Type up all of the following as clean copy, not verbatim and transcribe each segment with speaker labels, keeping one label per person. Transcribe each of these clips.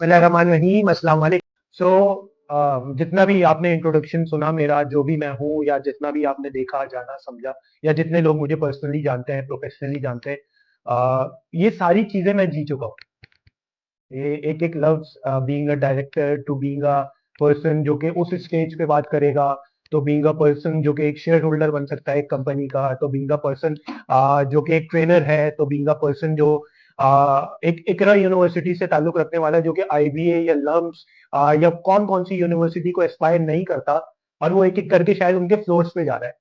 Speaker 1: बिस्मिल्लाहिर्रहमानिर्रहीम, अस्सलाम वालेकुम। जितना भी आपने इंट्रोडक्शन सुना मेरा, जो भी मैं हूँ या जितना भी आपने देखा, जाना, समझा या जितने लोग मुझे पर्सनली जानते हैं, प्रोफेशनली जानते हैं, ये सारी चीजें मैं जी चुका हूँ। ये एक एक लफ्ज, being a director to being a person जो कि उस स्टेज पे बात करेगा, तो बीइंग अ पर्सन जो कि एक शेयर होल्डर बन सकता है एक कंपनी का, तो बीइंग अ पर्सन जो कि एक ट्रेनर है, तो बीइंग अ पर्सन जो एक इकरा यूनिवर्सिटी से ताल्लुक रखने वाला है, जो कि आईबीए या लम्स या कौन कौन सी यूनिवर्सिटी को एस्पायर नहीं करता, और वो एक एक करके शायद उनके फ्लोर्स पे जा रहा है।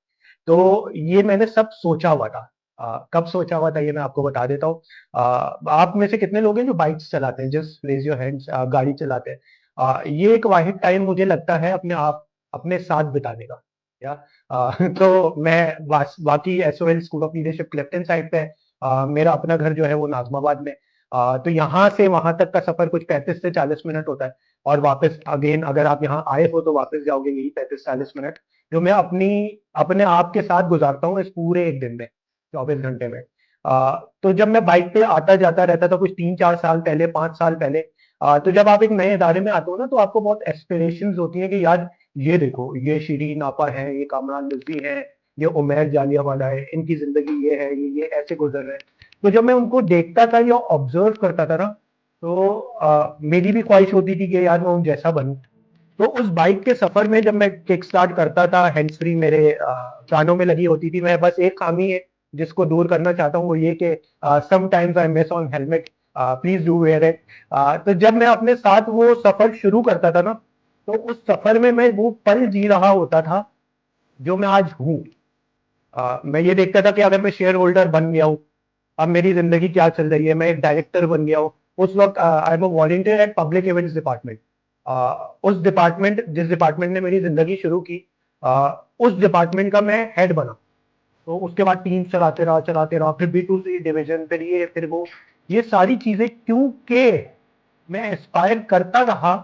Speaker 1: तो ये मैंने सब सोचा हुआ था। कब सोचा हुआ था ये मैं आपको बता देता हूँ। आप में से कितने लोग हैं जो बाइक्स चलाते हैं? Just raise your hands. गाड़ी चलाते हैं। ये एक वाहिद टाइम मुझे लगता है अपने आप अपने साथ बिताने का। या तो मैं बाकी SOL school of leadership Clifton side पे है। मेरा अपना घर जो है वो नाजमाबाद में। तो यहाँ से वहां तक का सफर कुछ 35 से 40 मिनट होता है। और वापस अगेन अगर आप यहाँ आए हो तो वापस जाओगे यही 35 40 मिनट, जो मैं अपने आप के साथ गुजारता हूँ इस पूरे एक दिन में, 24 घंटे में। तो जब मैं बाइक पे आता जाता रहता था कुछ 3 4 साल पहले, 5 साल पहले, तो जब आप एक नए इदारे में आते हो ना, तो आपको बहुत एस्पिरेशंस होती हैं कि यार ये देखो, ये शिरीन आपा है, ये कामरान रिजवी है, ये उमैर जालियावाला है, इनकी जिंदगी ये है, ये ऐसे गुजर रहे हैं। तो जब मैं उनको देखता था या ऑब्जर्व करता था ना, तो मेरी भी ख्वाहिश होती थी कि यार मैं उन जैसा बनूं। तो उस बाइक के सफर में जब मैं किक स्टार्ट करता था, हैंड्स फ्री मेरे कानों में लगी होती थी, मैं बस एक खामी है जिसको दूर करना चाहता हूँ, वो ये कि sometimes I miss on helmet, please do wear it. तो जब मैं अपने साथ वो सफर शुरू करता था ना, तो उस सफर में मैं वो पल जी रहा होता था जो मैं आज हूँ। मैं ये देखता था कि अगर मैं शेयर होल्डर बन गया हूँ, अब मेरी जिंदगी क्या चल रही है, मैं एक डायरेक्टर बन गया हूँ। उस वक्त I am a volunteer eight public events department. उस डिपार्टमेंट जिस डिपार्टमेंट ने मेरी जिंदगी शुरू की, उस डिपार्टमेंट का मैं हेड बना। तो उसके बाद टीम चलाते रहा, फिर B2C डिवीजन, फिर ये फिर वो, ये सारी चीजें क्योंकि मैं एस्पायर करता रहा,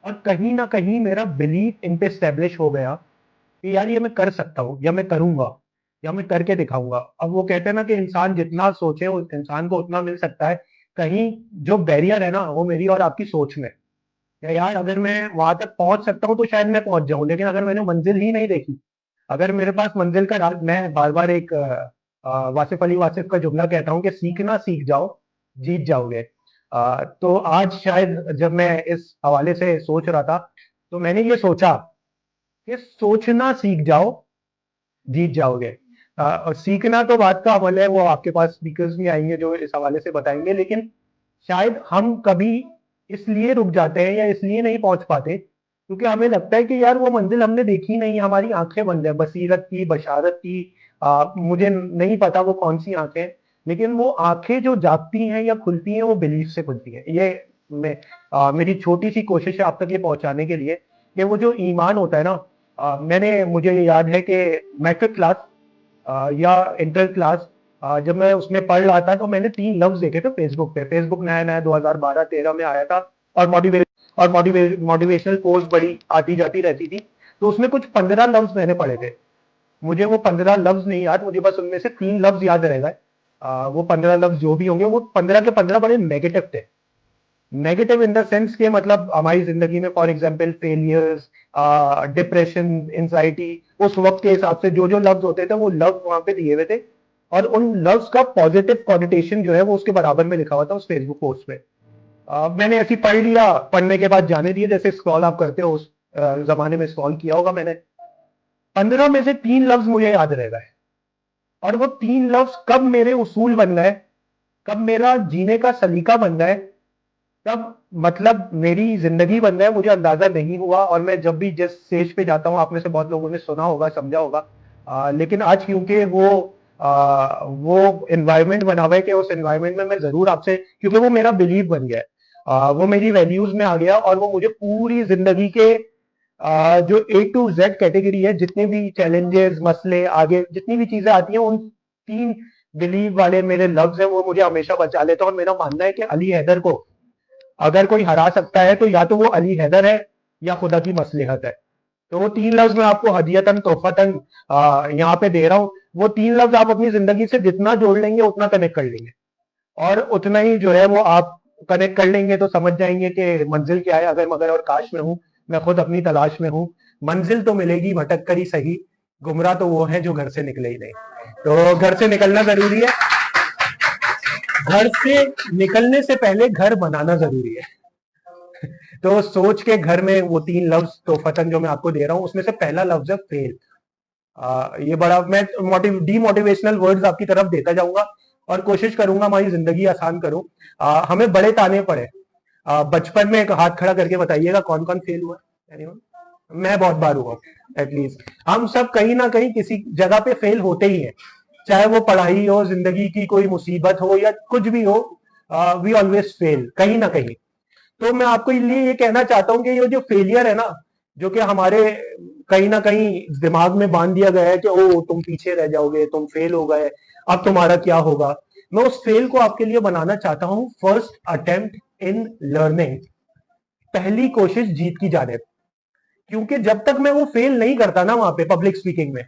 Speaker 1: और कहीं ना कहीं मेरा बिलीफ इन पे स्टेब्लिश हो गया कि यार ये मैं कर सकता हूँ, या मैं करूंगा, या मैं करके दिखाऊंगा। अब वो कहते हैं ना कि इंसान जितना सोचे उस इंसान को उतना मिल सकता है। कहीं जो बैरियर है ना, वो मेरी और आपकी सोच में है। यार अगर मैं वहां तक पहुंच सकता हूँ तो शायद मैं पहुंच जाऊं, लेकिन अगर मैंने मंजिल ही नहीं देखी, अगर मेरे पास मंजिल का राज, मैं बार बार एक वासिफ अली वासिफ का जुमला कहता हूँ कि सीखना सीख जाओ, जीत जाओगे। तो आज शायद जब मैं इस हवाले से सोच रहा था, तो मैंने ये सोचा कि सोचना सीख जाओ, जीत जाओगे। और सीखना तो बात का अमल है, वो आपके पास स्पीकर्स भी आएंगे जो इस हवाले से बताएंगे, लेकिन शायद हम कभी इसलिए रुक जाते हैं या इसलिए नहीं पहुंच पाते क्योंकि हमें लगता है कि यार वो मंजिल हमने देखी नहीं, हमारी आंखें बंद है बसीरत की, बशारत की। मुझे नहीं पता वो कौन सी आंखें, लेकिन वो आंखें जो जागती हैं या खुलती हैं वो बिलीफ से खुलती हैं। ये मेरी छोटी सी कोशिश है आप तक ये पहुंचाने के लिए कि वो जो ईमान होता है ना, मुझे याद है कि मैट्रिक क्लास या इंटर क्लास, जब मैं उसमें पढ़ रहा था, तो मैंने 3 लफ्ज देखे थे फेसबुक पे। फेसबुक नया नया 2012-13 में आया था, और मोटिवेशनल पोस्ट बड़ी आती जाती रहती थी। तो उसमें कुछ 15 लफ्ज मैंने पढ़े थे। मुझे वो 15 लफ्ज नहीं याद, मुझे बस उनमें से 3 लफ्ज याद रह गए। वो 15 लफ्ज जो भी होंगे, वो 15 के 15 बड़े नेगेटिव थे। नेगेटिव इन द सेंस के मतलब हमारी जिंदगी में for example failures, depression, anxiety, उस वक्त के हिसाब से जो जो लफ्ज होते थे वो लफ्ज वहां पे दिए हुए थे, और उन लफ्ज का पॉजिटिव कॉनिटेशन जो है वो उसके बराबर में लिखा हुआ था उस फेसबुक पोस्ट पे। मैंने ऐसी पढ़ लिया, पढ़ने के बाद जाने दिए, जैसे स्क्रॉल आप करते हो, उस जमाने में स्क्रॉल किया होगा मैंने। 15 में से 3 लफ्ज मुझे याद रह गए, और वो 3 लफ्ज कब मेरे उसूल बन गए, कब मेरा जीने का सलीका बन गए, तब मतलब मेरी जिंदगी बन गया, मुझे अंदाजा नहीं हुआ। और मैं जब भी जिस स्टेज पे जाता हूँ, आप में से बहुत लोगों ने सुना होगा, समझा होगा, लेकिन आज क्योंकि वो एनवायरनमेंट बना हुआ है कि उस एनवायरनमेंट में मैं जरूर आपसे, क्योंकि वो मेरा बिलीव बन गया है, वो मेरी वैल्यूज में आ गया, और वो मुझे पूरी जिंदगी के जो A to Z कैटेगरी है, जितने भी चैलेंजेस, मसले, आगे जितनी भी चीजें आती हैं, उन 3 बिलीव वाले मेरे लफ्ज हैं, वो मुझे हमेशा बचा लेता है। और मेरा मानना है कि अली हैदर को अगर कोई हरा सकता है तो या तो वो अली हैदर है या खुदा की मसलिहत है। तो वो 3 लफ्ज मैं आपको हदियतन तोहफतन यहाँ पे दे रहा हूँ। वो 3 लफ्ज आप अपनी जिंदगी से जितना जोड़ लेंगे उतना कनेक्ट कर लेंगे, और उतना ही जो है वो आप कनेक्ट कर लेंगे तो समझ जाएंगे कि मंजिल क्या है, अगर मगर और काश में हूँ, मैं खुद अपनी तलाश में हूँ। मंजिल तो मिलेगी भटक कर ही सही, गुमराह तो वो है जो घर से निकले ही नहीं। तो घर से निकलना जरूरी है, घर से निकलने से पहले घर बनाना जरूरी है। तो सोच के घर में वो 3 लफ्ज तोहफतन जो मैं आपको दे रहा हूं, उसमें से पहला लफ्ज है फेल। ये बड़ा मैं डीमोटिवेशनल वर्ड्स आपकी तरफ देता जाऊंगा और कोशिश करूंगा हमारी जिंदगी आसान करूं। हमें बड़े ताने पड़े। बचपन में एक हाथ खड़ा करके बताइएगा कौन कौन फेल हुआ है? Anyone? मैं बहुत बार हुआ, एटलीस्ट हम सब कहीं ना कहीं किसी जगह पे फेल होते ही हैं, चाहे वो पढ़ाई हो, जिंदगी की कोई मुसीबत हो या कुछ भी हो। वी ऑलवेज फेल कहीं ना कहीं। तो मैं आपको लिए ये कहना चाहता हूं कि ये जो फेलियर है ना, जो कि हमारे कहीं ना कहीं दिमाग में बांध दिया गया है कि ओ तुम पीछे रह जाओगे, तुम फेल हो गए, अब तुम्हारा क्या होगा। मैं उस फेल को आपके लिए बनाना चाहता हूं फर्स्ट अटेम्प्ट इन लर्निंग, पहली कोशिश जीत की जाने। क्योंकि जब तक मैं वो फेल नहीं करता ना वहां पे पब्लिक स्पीकिंग में,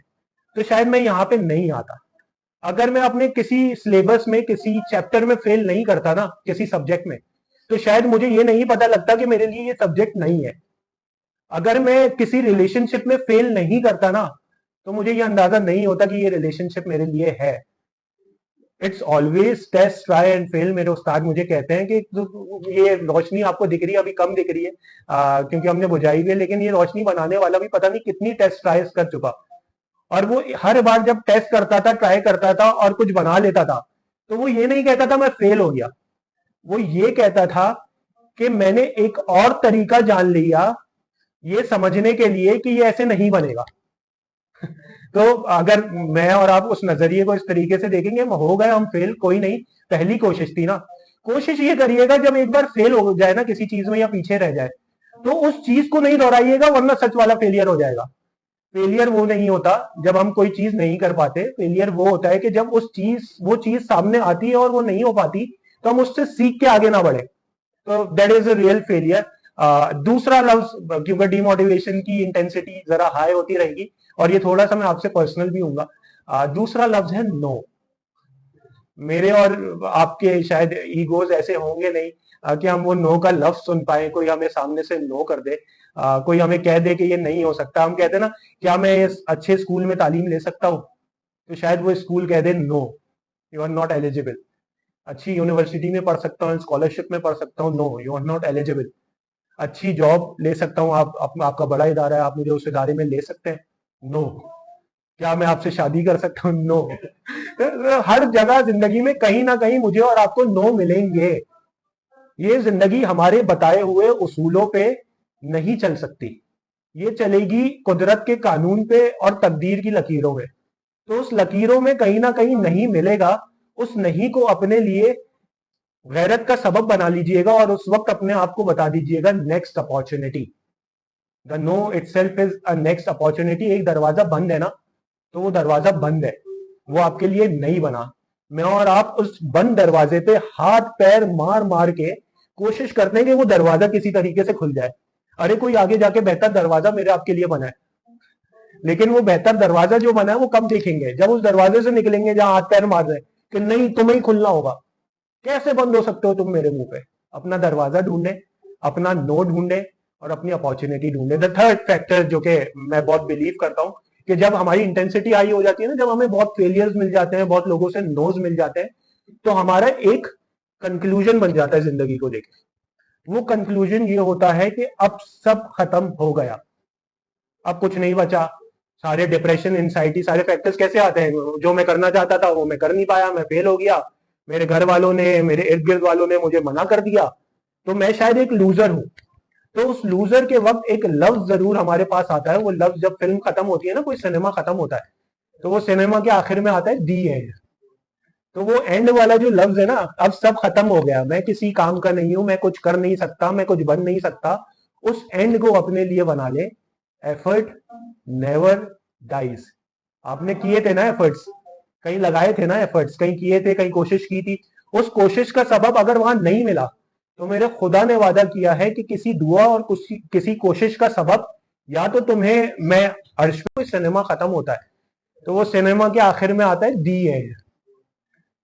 Speaker 1: तो शायद मैं यहाँ पे नहीं आता। अगर मैं अपने किसी सिलेबस में किसी चैप्टर में फेल नहीं करता ना किसी सब्जेक्ट में, तो शायद मुझे ये नहीं पता लगता कि मेरे लिए ये सब्जेक्ट नहीं है। अगर मैं किसी रिलेशनशिप में फेल नहीं करता ना, तो मुझे ये अंदाजा नहीं होता कि ये रिलेशनशिप मेरे लिए है। It's always test try and fail. मेरे उस्ताद मुझे कहते हैं कि ये रोशनी आपको दिख रही है, अभी कम दिख रही है क्योंकि हमने बुझाई हुई है, लेकिन ये रोशनी बनाने वाला भी पता नहीं कितनी टेस्ट ट्राइज कर चुका। और वो हर बार जब टेस्ट करता था, ट्राई करता था और कुछ बना लेता था, तो वो ये नहीं कहता था मैं फेल हो गया। वो ये कहता था कि मैंने एक और तरीका जान लिया ये समझने के लिए कि ये ऐसे नहीं बनेगा। तो अगर मैं और आप उस नजरिए को इस तरीके से देखेंगे, हो गए हम फेल, कोई नहीं, पहली कोशिश थी ना। कोशिश ये करिएगा जब एक बार फेल हो जाए ना किसी चीज में या पीछे रह जाए, तो उस चीज को नहीं दोहराइएगा, वरना सच वाला फेलियर हो जाएगा। फेलियर वो नहीं होता जब हम कोई चीज नहीं कर पाते, फेलियर वो होता है कि जब वो चीज सामने आती है और वो नहीं हो पाती, तो हम उससे सीख के आगे ना बढ़े। तो that is a real failure. दूसरा लफ्ज, क्योंकि डिमोटिवेशन की इंटेंसिटी जरा हाई होती रहेगी और ये थोड़ा सा मैं आपसे पर्सनल भी हूँ, दूसरा लफ्ज है नो। मेरे और आपके शायद ईगोज ऐसे होंगे नहीं कि हम वो नो का लफ्ज सुन पाए, कोई हमें सामने से नो कर दे, कोई हमें कह दे कि ये नहीं हो सकता। हम कहते हैं ना, क्या मैं इस अच्छे स्कूल में तालीम ले सकता हूँ? तो शायद वो स्कूल कह दे no, you are not eligible. अच्छी यूनिवर्सिटी में पढ़ सकता हूँ, स्कॉलरशिप में पढ़ सकता हूँ, no you are not eligible. अच्छी जॉब ले सकता हूँ, आपका बड़ा इदारा है, आप मुझे उस इदारे में ले सकते हैं, नो। क्या मैं आपसे शादी कर सकता हूँ? नो। हर जगह जिंदगी में कहीं ना कहीं मुझे और आपको नो मिलेंगे। ये जिंदगी हमारे बताए हुए उसूलों पे नहीं चल सकती, ये चलेगी कुदरत के कानून पे और तकदीर की लकीरों में। तो उस लकीरों में कहीं ना कहीं नहीं मिलेगा, उस नहीं को अपने लिए गैरत का सबब बना लीजिएगा और उस वक्त अपने आप को बता दीजिएगा next opportunity. The no itself is a next opportunity. एक दरवाजा बंद है ना, तो वो दरवाजा बंद है, वो आपके लिए नहीं बना। मैं और आप उस बंद दरवाजे पे हाथ पैर मार मार के कोशिश करते हैं कि वो दरवाजा किसी तरीके से खुल जाए। अरे कोई आगे जाके बेहतर दरवाजा मेरे आपके लिए बना है, लेकिन वो बेहतर दरवाजा जो बना है वो कब देखेंगे? जब उस दरवाजे से निकलेंगे जहां हाथ पैर मार रहे हैं कि नहीं तुम्हें ही खुलना होगा। कैसे बंद हो सकते हो तुम मेरे मुंह पे? अपना दरवाजा ढूंढे, अपना नो ढूंढे और अपनी अपॉर्चुनिटी ढूंढे। द थर्ड फैक्टर जो कि मैं बहुत बिलीव करता हूं, कि जब हमारी इंटेंसिटी हाई हो जाती है ना, जब हमें बहुत फेलियर्स मिल जाते हैं, बहुत लोगों से नोज मिल जाते हैं, तो हमारा एक कंक्लूजन बन जाता है जिंदगी को लेकर। वो कंक्लूजन ये होता है कि अब सब खत्म हो गया, अब कुछ नहीं बचा। सारे डिप्रेशन, एंजाइटी, सारे फैक्टर्स कैसे आते हैं? जो मैं करना चाहता था वो मैं कर नहीं पाया, मैं फेल हो गया, मेरे घर वालों ने, मेरे इर्द गिर्द वालों ने मुझे मना कर दिया, तो मैं शायद एक लूजर हूं। तो उस लूजर के वक्त एक लफ्ज जरूर हमारे पास आता है। वो लफ्ज जब फिल्म खत्म होती है ना, कोई सिनेमा खत्म होता है, तो वो सिनेमा के आखिर में आता है दी एंड। तो वो एंड वाला जो लफ्ज है ना, अब सब खत्म हो गया, मैं किसी काम का नहीं हूं, मैं कुछ कर नहीं सकता, मैं कुछ बन नहीं सकता, उस एंड को अपने लिए बना ले। Effort never dies. आपने किए थे ना एफर्ट्स, कहीं लगाए थे ना एफर्ट्स, कहीं किए थे, कहीं कोशिश की थी, उस कोशिश का सबब अगर वहां नहीं मिला, तो मेरे खुदा ने वादा किया है कि किसी दुआ और किसी कोशिश का सबब, या तो तुम्हें मैं अर्श पे, सिनेमा खत्म होता है तो वो सिनेमा के आखिर में आता है दी एंड।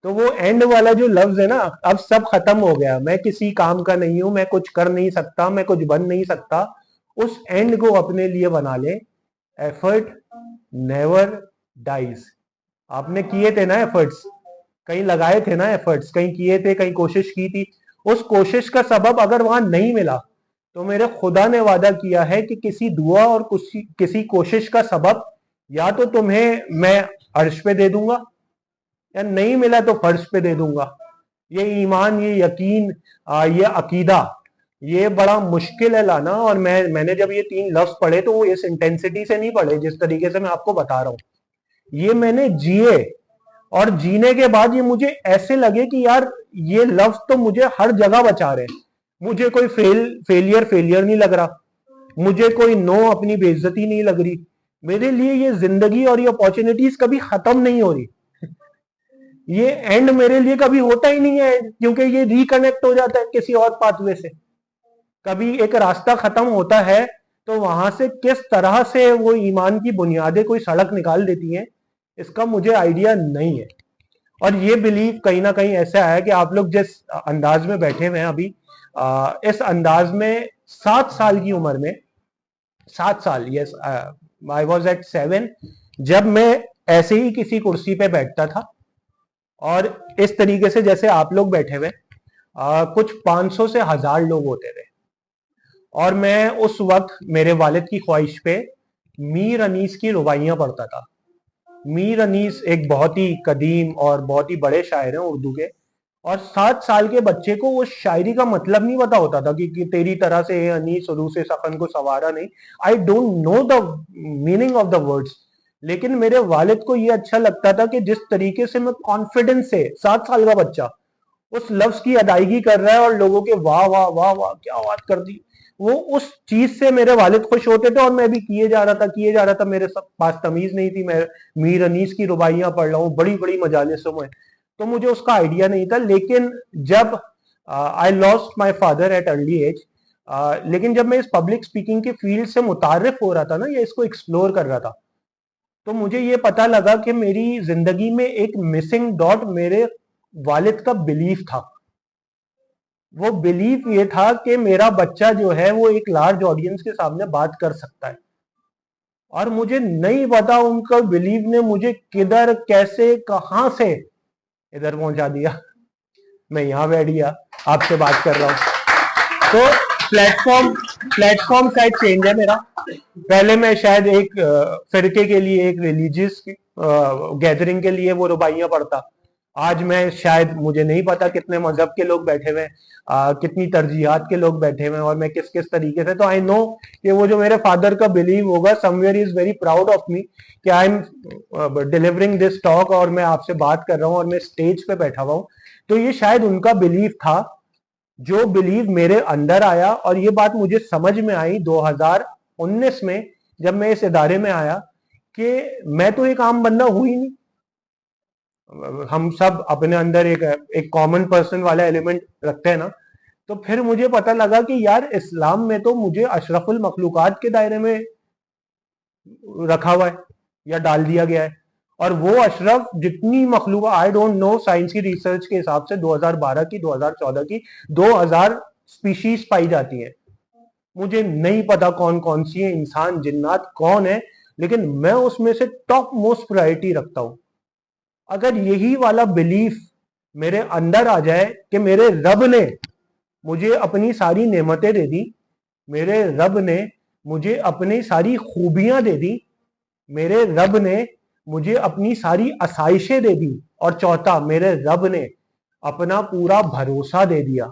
Speaker 1: तो वो एंड वाला जो लफ्ज है ना, अब सब खत्म हो गया, मैं किसी काम का नहीं हूं, मैं कुछ कर नहीं सकता, मैं कुछ बन नहीं सकता, उस एंड को अपने लिए बना ले। Effort never dies. आपने किए थे ना एफर्ट्स, कहीं लगाए थे ना एफर्ट्स, कहीं किए थे, कहीं कोशिश की थी, उस कोशिश का सबब अगर वहां नहीं मिला तो मेरे खुदा ने वादा किया है कि किसी दुआ और किसी कोशिश का सबब या तो तुम्हें मैं अर्श पे दे दूंगा, या नहीं मिला तो फर्श पे दे दूंगा। ये ईमान, ये यकीन, ये अकीदा, ये बड़ा मुश्किल है लाना। और मैंने जब ये 3 लफ्ज पढ़े तो वो इस इंटेंसिटी से नहीं पढ़े जिस तरीके से मैं आपको बता रहा हूं। ये मैंने जिए, और जीने के बाद ये मुझे ऐसे लगे कि यार ये लफ्ज तो मुझे हर जगह बचा रहे हैं। मुझे कोई फेलियर नहीं लग रहा, मुझे कोई नो अपनी बेइज्जती नहीं लग रही। मेरे लिए ये जिंदगी और ये अपॉर्चुनिटीज कभी खत्म नहीं हो रही, ये एंड मेरे लिए कभी होता ही नहीं है, क्योंकि ये रिकनेक्ट हो जाता है किसी और पाथवे से। कभी एक रास्ता खत्म होता है तो वहां से किस तरह से वो ईमान की बुनियादें कोई सड़क निकाल देती हैं, इसका मुझे आइडिया नहीं है। और ये बिलीव कहीं ना कहीं ऐसा है कि आप लोग जिस अंदाज में बैठे हुए हैं अभी, इस अंदाज में 7 साल की उम्र में, 7 साल, यस, आई वॉज एट 7, जब मैं ऐसे ही किसी कुर्सी पे बैठता था और इस तरीके से जैसे आप लोग बैठे हुए, कुछ 500 से 1000 लोग होते थे, और मैं उस वक्त मेरे वालिद की ख्वाहिश पे मीर अनीस की रुबाइयां पढ़ता था। मीर अनीस एक बहुत ही कदीम और बहुत ही बड़े शायर हैं उर्दू के, और 7 साल के बच्चे को उस शायरी का मतलब नहीं पता होता था कि तेरी तरह से अनीस रू से सफन को सवारा नहीं। I don't know the meaning of the words, लेकिन मेरे वालिद को ये अच्छा लगता था कि जिस तरीके से मैं कॉन्फिडेंस से, 7 साल का बच्चा उस लफ्ज की अदायगी कर रहा है और लोगों के वाह वाह वाह वाह क्या बात कर दी, वो उस चीज से मेरे वालिद खुश होते थे, और मैं भी किए जा रहा था। मेरे सब पास तमीज नहीं थी, मैं मीर अनीस की रुबाइयां पढ़ रहा हूँ बड़ी बड़ी मजालिसों में, तो मुझे उसका आइडिया नहीं था। लेकिन जब I lost my father at early age, लेकिन जब मैं इस पब्लिक स्पीकिंग के फील्ड से मुतारिफ हो रहा था ना, या इसको एक्सप्लोर कर रहा था, तो मुझे ये पता लगा कि मेरी जिंदगी में एक मिसिंग डॉट मेरे वालिद का बिलीफ था। वो बिलीफ ये था कि मेरा बच्चा जो है वो एक लार्ज ऑडियंस के सामने बात कर सकता है, और मुझे नहीं पता उनका बिलीव ने मुझे किधर कैसे कहां से इधर पहुंचा दिया। मैं यहां बैठ गया, आपसे बात कर रहा हूं। तो प्लेटफॉर्म प्लेटफॉर्म शायद चेंज है मेरा। पहले मैं शायद एक फिरके के लिए, एक रिलीजियस गैदरिंग के लिए वो रुबाइयां पढ़ता। आज मैं शायद, मुझे नहीं पता कितने मजहब के लोग बैठे हुए हैं, कितनी तरजीहात के लोग बैठे हुए हैं, और मैं किस किस तरीके से, तो आई नो कि वो जो मेरे फादर का बिलीव होगा, somewhere is very proud of me कि I am delivering this talk, और मैं आपसे बात कर रहा हूँ और मैं स्टेज पे बैठा हुआ हूँ। तो ये शायद उनका बिलीव था, जो बिलीव मेरे अंदर आया। और ये बात मुझे समझ में आई 2019 में, जब मैं इस इदारे में आया, कि मैं तो एक आम बंदा हूं ही नहीं। हम सब अपने अंदर एक कॉमन पर्सन वाला एलिमेंट रखते हैं ना। तो फिर मुझे पता लगा कि यार इस्लाम में तो मुझे अशरफुल मखलूकात के दायरे में रखा हुआ है या डाल दिया गया है, और वो अशरफ जितनी मखलूक, आई डोंट नो, साइंस की रिसर्च के हिसाब से 2012 की, 2014 की 2000 स्पीशीज पाई जाती हैं। मुझे नहीं पता कौन कौन सी है, इंसान जिन्नात कौन है, लेकिन मैं उसमें से टॉप मोस्ट प्रायोरिटी रखता हूं। अगर यही वाला बिलीफ मेरे अंदर आ जाए कि मेरे रब ने मुझे अपनी सारी नेमतें दे दी, मेरे रब ने मुझे अपनी सारी खूबियां दे दी, मेरे रब ने मुझे अपनी सारी आसाइशें दे दी, और चौथा, मेरे रब ने अपना पूरा भरोसा दे दिया,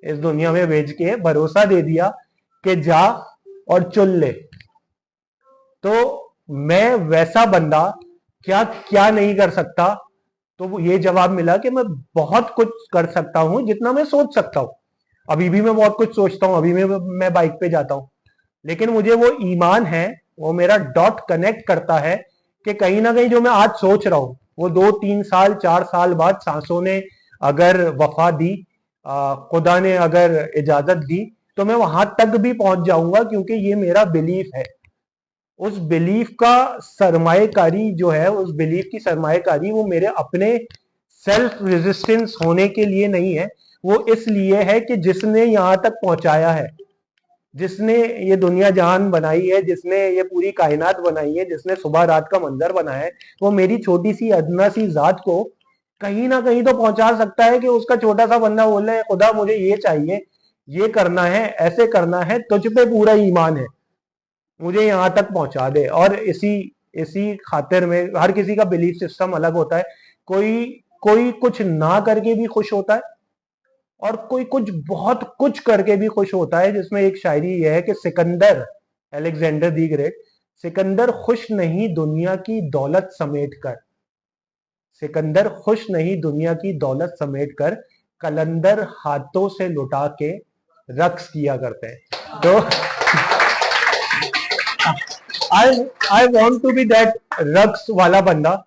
Speaker 1: इस दुनिया में भेज के भरोसा दे दिया कि जा और चुन ले, तो मैं वैसा बंदा क्या क्या नहीं कर सकता। तो ये जवाब मिला कि मैं बहुत कुछ कर सकता हूं जितना मैं सोच सकता हूं। अभी भी मैं बहुत कुछ सोचता हूं, अभी भी मैं बाइक पे जाता हूं, लेकिन मुझे वो ईमान है, वो मेरा डॉट कनेक्ट करता है कि कहीं ना कहीं जो मैं आज सोच रहा हूं, वो 2-3 साल 4 साल बाद सांसों ने अगर वफा दी, खुदा ने अगर इजाजत दी, तो मैं वहां तक भी पहुंच जाऊंगा, क्योंकि ये मेरा बिलीफ है। उस बिलीफ का सरमाएकारी जो है, उस बिलीफ की सरमाएकारी वो मेरे अपने सेल्फ रेजिस्टेंस होने के लिए नहीं है, वो इसलिए है कि जिसने यहां तक पहुंचाया है, जिसने ये दुनिया जहान बनाई है, जिसने ये पूरी कायनात बनाई है, जिसने सुबह रात का मंजर बनाया है, वो मेरी छोटी सी अदना सी जात को कहीं ना कहीं तो पहुंचा सकता है कि उसका छोटा सा बंदा बोले खुदा मुझे ये चाहिए, ये करना है, ऐसे करना है, तुझ पे पूरा ईमान है, मुझे यहां तक पहुंचा दे। और इसी इसी खातिर में हर किसी का बिलीफ सिस्टम अलग होता है। कोई कोई कुछ ना करके भी खुश होता है और कोई कुछ बहुत कुछ करके भी खुश होता है, जिसमें एक शायरी यह है कि Sikandar, Alexander the great, Sikandar खुश नहीं दुनिया की दौलत समेट कर, सिकंदर खुश नहीं दुनिया की दौलत समेट कर, कलंदर हाथों से लुटा के रक्स किया करते हैं। तो I want to be that रक्स वाला बंदा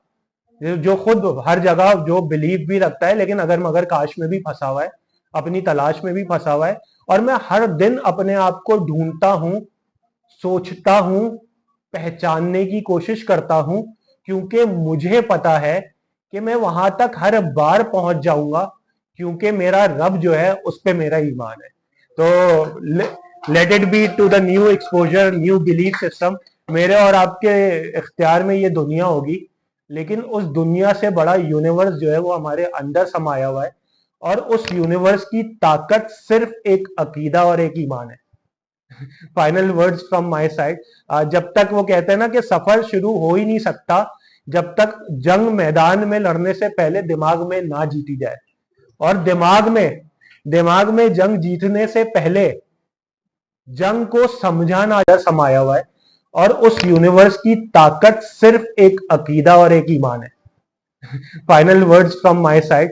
Speaker 1: जो खुद हर जगह जो बिलीव भी रखता है, लेकिन अगर मगर काश में भी फंसा हुआ है, अपनी तलाश में भी फंसा हुआ है। और मैं हर दिन अपने आप को ढूंढता हूं, सोचता हूं, पहचानने की कोशिश करता हूं, क्योंकि मुझे पता है कि मैं वहां तक हर बार पहुंच जाऊंगा, क्योंकि मेरा रब जो है उस पर मेरा ईमान है। तो let it be to the new exposure, new belief system. मेरे और आपके इख्तियार में ये दुनिया होगी, लेकिन उस दुनिया से बड़ा यूनिवर्स जो है वो हमारे अंदर समाया हुआ है, और उस यूनिवर्स की ताकत सिर्फ एक अकीदा और एक ईमान है। Final words from my side. जब तक वो कहते हैं ना कि सफर शुरू हो ही नहीं सकता जब तक जंग मैदान में लड़ने से पहले दिमाग में ना जीती जाए, और दिमाग में जंग जीतने से पहले जंग को समझा ना जाए समाया हुआ है, और उस यूनिवर्स की ताकत सिर्फ एक अकीदा और एक ईमान है। Final words from my side.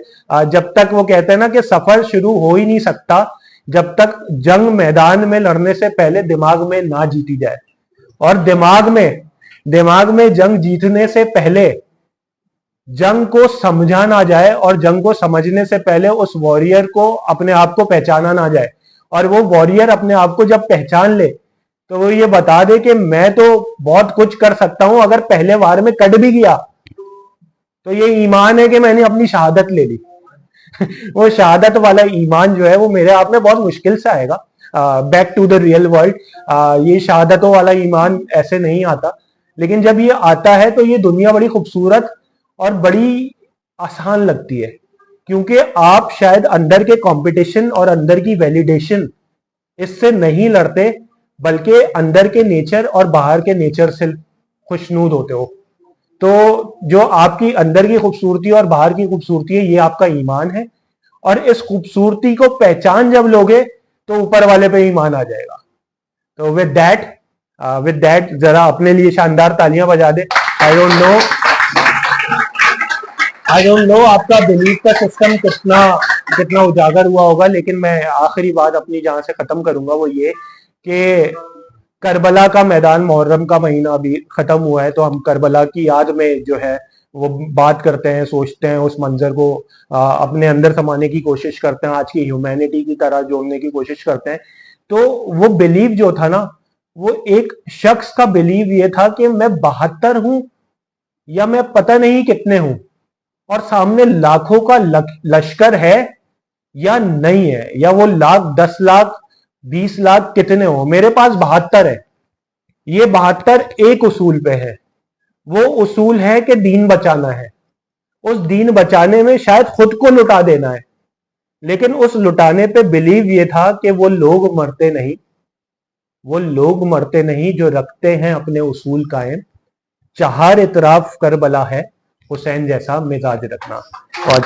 Speaker 1: जब तक वो कहते हैं ना कि सफर शुरू हो ही नहीं सकता जब तक जंग मैदान में लड़ने से पहले दिमाग में ना जीती जाए, और दिमाग में जंग जीतने से पहले जंग को समझा ना जाए, और जंग को समझने से पहले उस वॉरियर को अपने आप को पहचाना ना जाए, और वो वॉरियर अपने आप को जब पहचान ले तो वो ये बता दे कि मैं तो बहुत कुछ कर सकता हूं, अगर पहले वार में कट भी गया तो ये ईमान है कि मैंने अपनी शहादत ले ली। वो शहादत वाला ईमान जो है वो मेरे आप में बहुत मुश्किल से आएगा। Back to the real world, ये शहादतों वाला ईमान ऐसे नहीं आता, लेकिन जब ये आता है तो ये दुनिया बड़ी खूबसूरत और बड़ी आसान लगती है, क्योंकि आप शायद अंदर के कंपटीशन और अंदर की वैलिडेशन इससे नहीं लड़ते, बल्कि अंदर के नेचर और बाहर के नेचर से खुशनूद होते हो। तो जो आपकी अंदर की खूबसूरती और बाहर की खूबसूरती है, ये आपका ईमान है, और इस खूबसूरती को पहचान जब लोगे तो ऊपर वाले पे ईमान आ जाएगा। तो विद दैट जरा अपने लिए शानदार तालियां बजा दे। आई डोंट नो आपका बिलीफ का सिस्टम कितना उजागर हुआ होगा, लेकिन मैं आखिरी बात अपनी जहां से खत्म करूंगा वो ये कि करबला का मैदान, मुहर्रम का महीना अभी खत्म हुआ है, तो हम करबला की याद में जो है वो बात करते हैं, सोचते हैं, उस मंजर को अपने अंदर समाने की कोशिश करते हैं, आज की ह्यूमैनिटी की तरह जोड़ने की कोशिश करते हैं। तो वो बिलीव जो था ना, वो एक शख्स का बिलीव ये था कि मैं 72 हूं या मैं पता नहीं कितने हूं, और सामने लाखों का लश्कर है या नहीं है, या वो लाख 10 लाख 20 लाख कितने हो, मेरे पास 72 है। ये 72 एक उसूल पे है, वो उसूल है कि दीन बचाना है। उस दीन बचाने में शायद खुद को लुटा देना है, लेकिन उस लुटाने पे बिलीव ये था कि वो लोग मरते नहीं जो रखते हैं अपने उसूल कायम। चाहर इतराफ करबला है, हुसैन जैसा मिजाज रखना। और